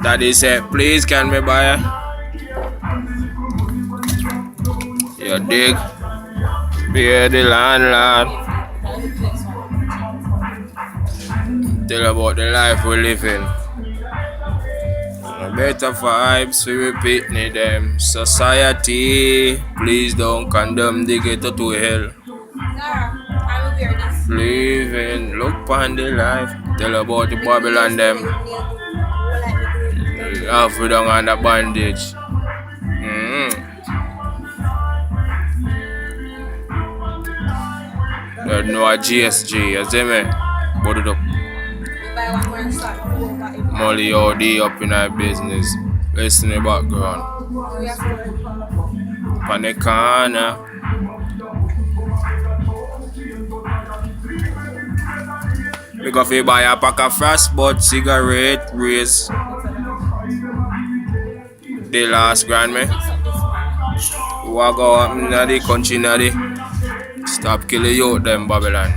Daddy said, please can me buy it? You dig? Be the landlord. Tell about the life we live in. Better vibes, we repeat them. Society, please don't condemn the ghetto to hell. Living, look on the life. Tell about the Babylon them. Half we down under bandage. You know a GSG, you see me? Put it up. Molly OD up in our business. Listen in the background. On the corner. We go fi buy a pack of frostbud cigarette race. The last grand me. Who a go up in the country nadi. Stop killing youth them Babylon.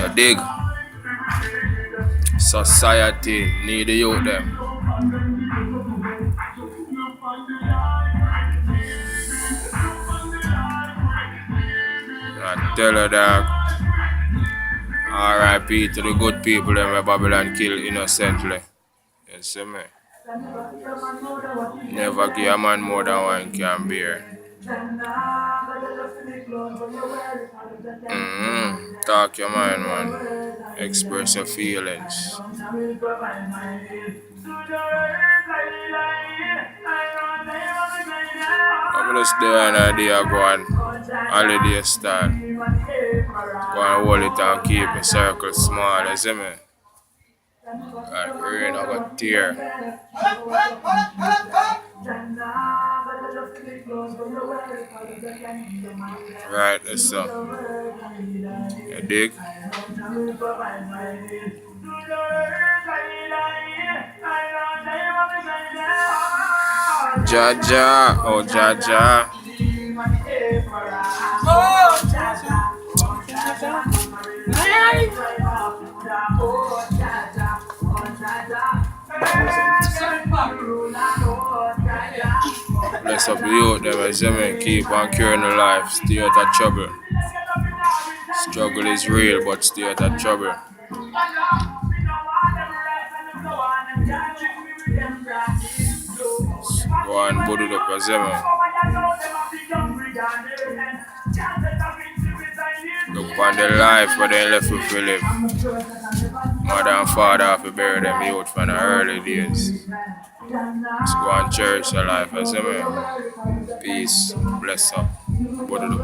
You dig? Society need the youth them. I tell her that R.I.P. to the good people them where Babylon kill innocently. You see me? Never give a man more than one can bear. Talk your mind, man. Express your feelings. I'm just there and idea go on holiday start. Go and hold it and keep the circle small, you see me? Like rain I got tear. Right, that's up. You dig? Jaja, oh Jaja. Bless up the youth, them as them keep on curing the life, stay out of trouble. Struggle is real, but stay out of trouble. Go and put it up as them. Look on the life where they left with live. Mother and father have to bury them youth from the early days. Let's go and cherish your life as them. Peace, bless up, put it up.